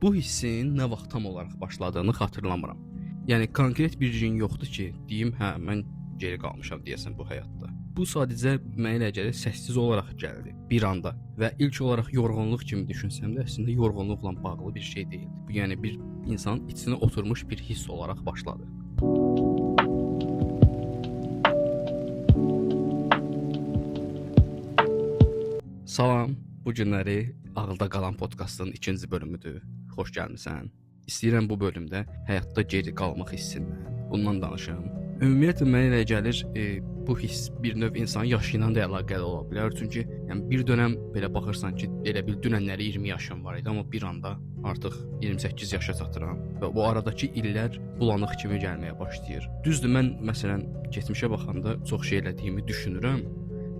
bu hissin nə vaxt tam olaraq başladığını xatırlamıram. Yəni konkret bir gün yoxdur ki, deyim, hə, mən geri qalmışam deyəsən bu həyatda. Bu sadəcə mənə elə gəlir səssiz olaraq gəldi bir anda və ilk olaraq yorğunluq kimi düşünsəm də əslində yorğunluqla bağlı bir şey deyildi. Bu yəni bir insanın içinə oturmuş bir hiss olaraq başladı. Salam, bu günləri Ağılda Qalan podkastının 2-ci bölümüdür. Xoş gəlmisən. İstəyirəm bu bölümdə həyatda geri qalmaq hissindən, bundan danışım. Ümumiyyətlə mənə elə gəlir, bu hiss bir növ insan yaşı ilə də əlaqəli ola bilər. Çünki yəni bir dönəm belə baxırsan ki, elə bil dünənləri 20 yaşım var idi, amma bir anda artıq 28 yaşa çatıram və bu aradakı illər bulanıq kimi gəlməyə başlayır. Düzdür, mən məsələn keçmişə baxanda çox şey elədiyimi düşünürəm,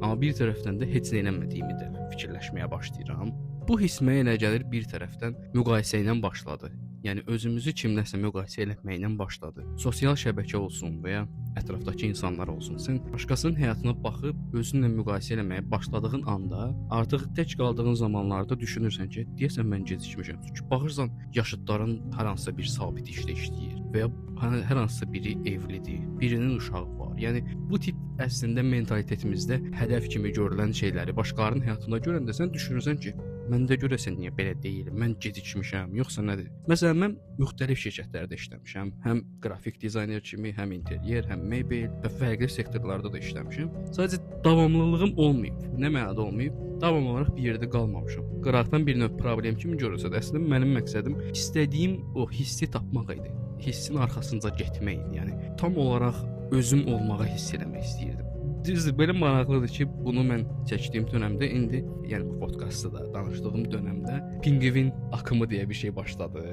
amma bir tərəfdən də heç nə eləmədiyimi də fikirləşməyə başlayıram. Bu hiss mənə elə gəlir bir tərəfdən müqayisə ilə başladı. Yəni özümüzü kimləsə müqayisə etməklə başladı. Sosial şəbəkə olsun və ya ətrafdakı insanlar olsun. Sən başqasının həyatına baxıb özünlə müqayisə etməyə başladığın anda artıq tək qaldığın zamanlarda düşünürsən ki, deyəsən mən gecikmişəm. Çünki baxırsan yaşıdların hər hansısa bir sabit işdə işləyir və ya hər hansısa biri evlidir, birinin uşağı var. Yəni bu tip əslində mentalitetimizdə hədəf kimi görülən şeyləri başqalarının həyatında görəndə sən düşünürsən ki, məndə görəsən niyə belə deyiləm? Mən gecikmişəm, yoxsa nədir? Məsələn, mən müxtəlif şirkətlərdə işləmişəm. Həm qrafik dizayner kimi, həm interyer, həm mebel və fərqli sektorlarda da işləmişəm. Sadəcə davamlılığım olmayıb. Nə mənada olmayıb? Davam olaraq bir yerdə qalmamışam. Qıraqdan bir növ problem kimi görünsə də, əslində mənim məqsədim istədiyim o hissi tapmaq idi. Hissin arxasınca getmək idi. Yəni tam olaraq özüm olmağı hiss etmək istəyirdim. Düzdür, belə maraqlıdır ki, bunu mən çəkdiyim dövrdə indi, yəni bu podkastda da danışdığım dövrdə pinqvin akımı deyə bir şey başladı.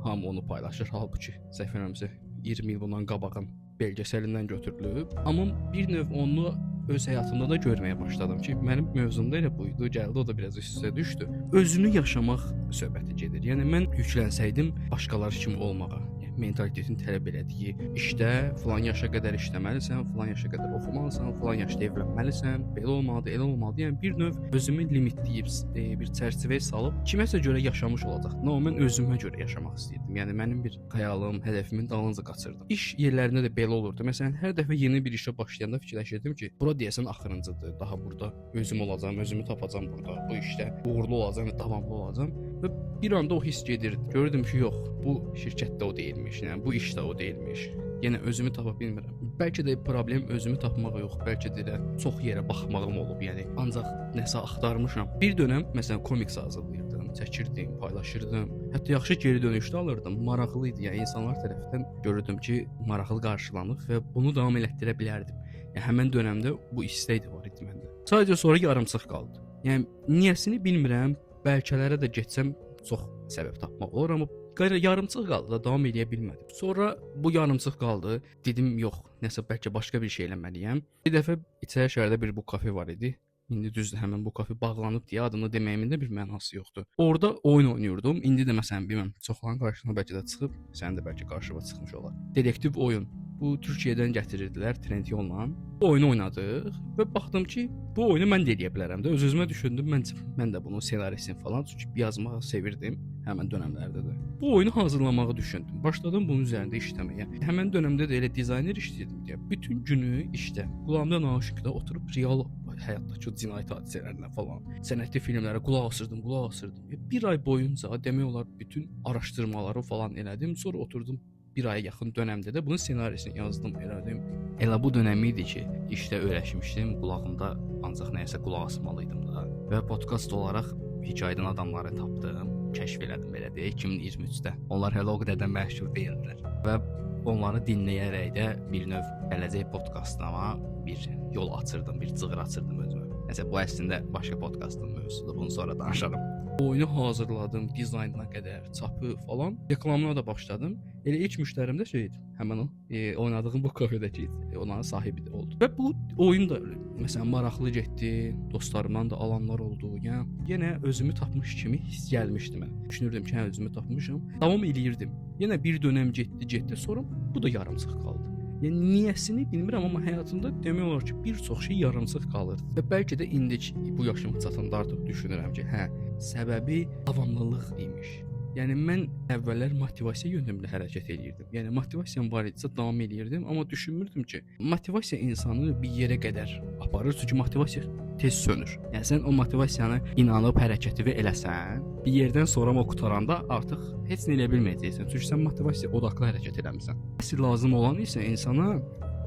Hamı onu paylaşır. Halbuki səhv eləmirəmsə 20 il bundan qabağın belgesəlindən götürülüb. Amma bir növ onu öz həyatımda da görməyə başladım ki, mənim mövzum da elə buydu, gəldi o da biraz üst-üstə düşdü. Özünü yaşamaq söhbəti gedir. Yəni mən yüklənsəydim başqaları kimi olmağa, mentalitetin tələb elədiyi işdə filan yaşa qədər işləməlisən, filan yaşa qədər oxumalısan, filan yaşda evlənməlisən, belə olmalıdır, elə olmalıdır. Yəni bir növ özümü limitləyib, bir çərçivəyə salıb kiməsə görə yaşamış olacaqdım. Amma mən özümə görə yaşamaq istəyirdim. Yəni mənim bir xəyalım, hədəfimin dalınca qaçırdım. İş yerlərində də belə olurdu. Məsələn, hər dəfə yeni bir işə başlayanda fikirləşirdim ki, bura deyəsən axırıncıdır. Daha burada özüm olacağam, özümü tapacağam burada. Bu işdə uğurlu olacağam və davamlı olacağam. Və bir anda o hiss gedirdi. Gördüm ki, yox, bu şirkətdə o deyilmiş. Yəni bu iş də o deyilmiş. Yenə özümü tapa bilmirəm. Bəlkə də problem özümü tapmaq yox, bəlkə də elə çox yerə baxmağım olub. Yəni ancaq nəsə axtarmışam. Bir dönəm məsələn komiks hazırlayırdım, çəkirdim, paylaşırdım. Hətta yaxşı geri dönüşlər alırdım. Maraqlı idi. Yəni insanlar tərəfindən görürdüm ki, maraqlı qarşılanıb və bunu davam elətdirə bilərdim. Yəni həmin dövrdə bu istək də var idi məndə. Sadəcə sonra yarımçıq qaldı. Yəni niyəsini bilmirəm. Bəlkələrə də getsəm çox səbəb tapmaq olur, amma yarımçıq qaldı da davam edə bilmədim. Sonra bu yarımçıq qaldı. Dedim, yox, nəsə bəlkə başqa bir şey eləməliyəm. Bir dəfə İçəri şəhərdə bir bu kafe var idi. İndi düzdür, həmin bu kafe bağlanıb deyə adını deməyimin də bir mənası yoxdur. Orada oyun oynayırdım. İndi də məsələn bilmirəm, çoxların qarşısına bəlkə də çıxıb, sənin də bəlkə qarşıma çıxmış olar. Dedektiv oyun. Bu Türkiyədən gətirirdilər Trendyolla. Bu oyunu oynadıq və baxdım ki, bu oyunu mən də eləyə bilərəm də. Öz-özümə düşündüm, mən də bunun ssenarisini falan çünki yazmağı sevirdim həmin dövrlərdə də. Bu oyunu hazırlamağı düşündüm. Başladım bunun üzərində işləməyə. Həmin dövrdə də elə dizayner işləyirdim deyə. Bütün günü işdə, qulağımda naşıqda oturub real həyatdakı cinayət hadisələrinə falan, sənətli filmlərə qulaq asırdım. Bir ay boyunca demək olar bütün araşdırmaları falan elədim. Sonra oturdum. Bir aya yaxın dövrdə də bunun ssenarisini yazdım, elədim. Elə bu dövrüm idi ki, işdə öyrəşmişdim, qulağımda ancaq nəyəsə qulaq asmalıydım da. Və podkast olaraq hekayədən adamları tapdım, kəşf elədim belə deyə 2023-də. Onlar hələ o qədər də məşhur deyildilər. Və onları dinləyərək də bir növ gələcək podkastına bir yol açırdım, bir cığır açırdım özümə. Nəsə bu əslində başqa podkastın mövzusudur, bunu sonra danışaram. Oyunu hazırladım, dizaynına qədər, çapı falan, reklamına da başladım. Elə ilk müştərim də şeydi, həmin o oynadığım bu kafedəki onların sahibi də oldu. Və bu oyun da məsələn maraqlı getdi, dostlarımdan da alanlar oldu. Yəni yenə özümü tapmış kimi hiss gəlmişdi mənə. Düşünürdüm ki, hə özümü tapmışam. Davam eləyirdim. Yenə bir dönəm getdi, sonra bu da yarımçıq qaldı. Yəni niyəsini bilmirəm, amma həyatımda demək olar ki, bir çox şey yarımçıq qalır. Və bəlkə də indi bu yaşıma çatanda artıq düşünürəm ki, hə, səbəbi davamlılıq imiş. Yəni mən əvvəllər motivasiya yönümlü hərəkət eləyirdim. Yəni motivasiyam var idisə davam eləyirdim, amma düşünmürdüm ki, motivasiya insanı bir yerə qədər aparır, çünki motivasiya tez sönür. Yəni sən o motivasiyanı inanıb hərəkəti eləsən, bir yerdən sonra o qutaranda artıq heç nə eləyə bilməyəcəksən. Çünki sən motivasiya odaqlı hərəkət eləmisən. Əsl lazım olan isə insana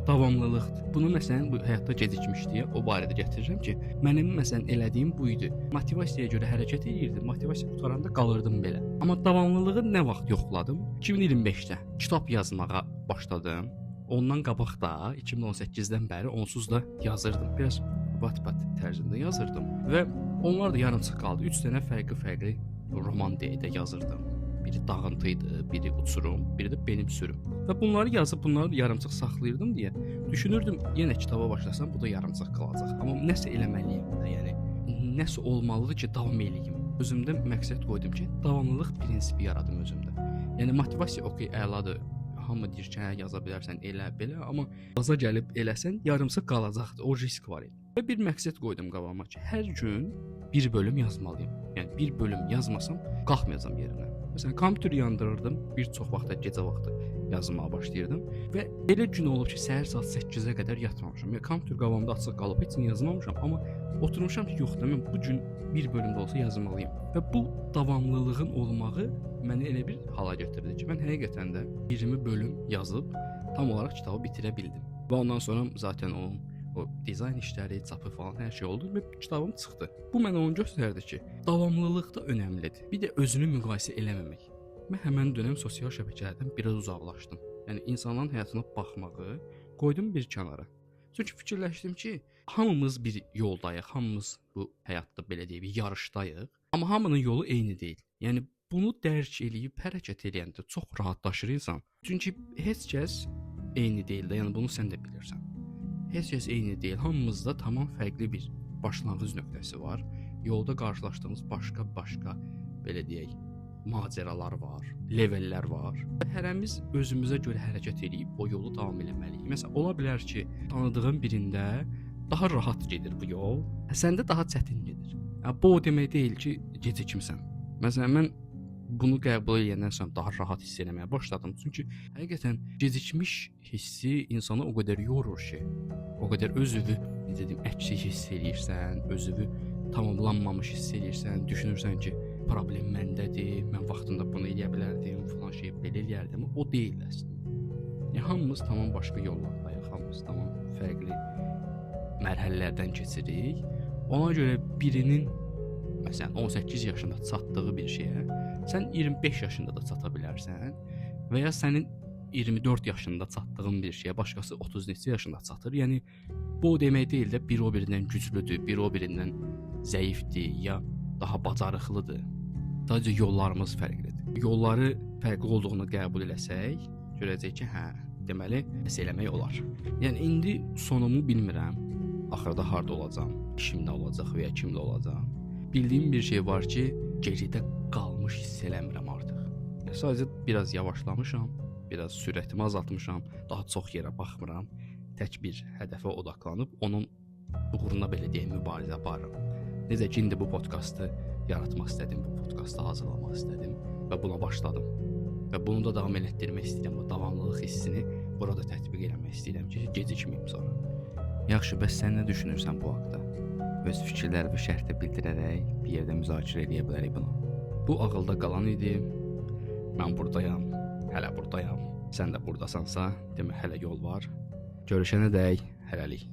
davamlılıqdır. Bunu məsələn bu həyatda gecikmişliyə o barədə gətirirəm ki, mənim məsələn elədiyim bu idi. Motivasiyaya görə hərəkət edirdim, motivasiya qutaranda qalırdım belə. Amma davamlılığı nə vaxt yoxladım? 2025-də kitab yazmağa başladım. Ondan qabaq da 2018-dən bəri onsuz da yazırdım. Biraz Wattpad tərzində yazırdım və onlar da yarımçıq qaldı. 3 dənə fərqli roman deyə yazırdım. Biri dağıntı idi, biri uçurum, biri də benim sürüm. Və bunları yazıb bunları da yarımçıq saxlayırdım deyə düşünürdüm, yenə kitaba başlasam bu da yarımçıq qalacaq. Amma nəsə eləməliyəm də, yəni nəsə olmalıdır ki, davam eləyim. Özümdə məqsəd qoydum ki, davamlılıq prinsipi yaradım özümdə. Yəni motivasiya okey, əladır. Hamı deyir ki, hə, yaza bilərsən, elə belə, amma baza gəlib eləsən yarımçıq qalacaqdır. O risk var idi. Və bir məqsəd qoydum qabağıma ki, hər gün bir bölüm yazmalıyam. Yəni bir bölüm yazmasam qalxmayacağam yerimdən. Məsələn, kompüter yandırırdım, bir çox vaxtda gecə vaxtı yazmağa başlayırdım və elə gün olub ki, səhər saat 8-ə qədər yatmamışam. Yəni kompüter qabağımda açıq qalıb, heç nə yazmamışam, amma oturmuşam ki, yox, mən bu gün bir bölümdə olsa yazmalıyam. Və bu davamlılığın olmağı məni elə bir hala gətirdi ki, mən həqiqətən də 20 bölüm yazıb tam olaraq kitabı bitirə bildim. Və ondan sonra zaten o dizayn işləri, çapı falan hər şey oldu və kitabım çıxdı. Bu mənə onu göstərdi ki, davamlılıq da önəmlidir. Bir də özünü müqayisə eləməmək. Mən həmin dönəm sosial şəbəkələrdən biraz uzaqlaşdım. Yəni insanların həyatına baxmağı qoydum bir kənara. Çünki fikirləşdim ki, hamımız bir yoldayıq, hamımız bu həyatda belə deyək, bir yarışdayıq, amma hamının yolu eyni deyil. Yəni bunu dərk eləyib hərəkət eləyəndə çox rahatlaşır insan. Çünki heç kəs eyni deyil də, yəni bunu sən də bilirsən. Heç kəs eyni deyil. Hamımızda tamam fərqli bir başlanğıc nöqtəsi var. Yolda qarşılaşdığımız başqa belə deyək, macəralar var, levellər var. Hərəmiz özümüzə görə hərəkət edib o yolu davam etməliyik. Məsələn, ola bilər ki, tanıdığın birində daha rahat gedir bu yol, səndə daha çətin gedir. Bu o demək deyil ki, gecikmisən. Məsələn, mən bunu qəbul edəndən sonra daha rahat hiss etməyə başladım. Çünki həqiqətən gecikmiş hissi insanı o qədər yorur ki, o qədər özünü, necə deyim, əksik hiss eləyirsən, özünü tamamlanmamış hiss eləyirsən, düşünürsən ki, problem məndədir, mən vaxtında bunu eləyə bilərdim, falan şey belə eləyərdim. O deyil əslində. Yəni hamımız tamam başqa yollardayıq, hamımız tamam fərqli mərhələlərdən keçirik. Ona görə birinin məsələn 18 yaşında çatdığı bir şeyə sən 25 yaşında da çata bilərsən və ya sənin 24 yaşında çatdığın bir şeyə başqası 30 neçə yaşında çatır. Yəni bu demək deyil də biri o birindən güclüdür, biri o birindən zəifdir ya daha bacarıqlıdır. Sadəcə yollarımız fərqlidir. Yolları fərqli olduğunu qəbul eləsək, görəcək ki, hə, deməli nəsə eləmək olar. Yəni indi sonumu bilmirəm. Axırda harda olacağam, işimdə olacaq və ya kimdə olacağam. Bildiyim bir şey var ki, geridə qalmış hiss eləmirəm artıq. Yəni sadəcə biraz yavaşlamışam, biraz sürətimi azaltmışam, daha çox yerə baxmıram. Tək bir hədəfə odaqlanıb onun uğruna belə deyək mübarizə aparıram. Necə ki, indi bu podkastı yaratmaq istədim, bu podkastı hazırlamaq istədim və buna başladım. Və bunu da davam etdirmək istəyirəm. Bu davamlılıq hissini burada tətbiq etmək istəyirəm ki, gecikməyim sonra. Yaxşı, bəs sən nə düşünürsən bu haqqda? Öz fikirlərini şərhdə bildirərək bir yerdə müzakirə edə bilərik bunu. Bu ağılda qalan idi. Mən buradayam, hələ buradayam. Sən də burdasansa, demək hələ yol var. Görüşənədək hələlik.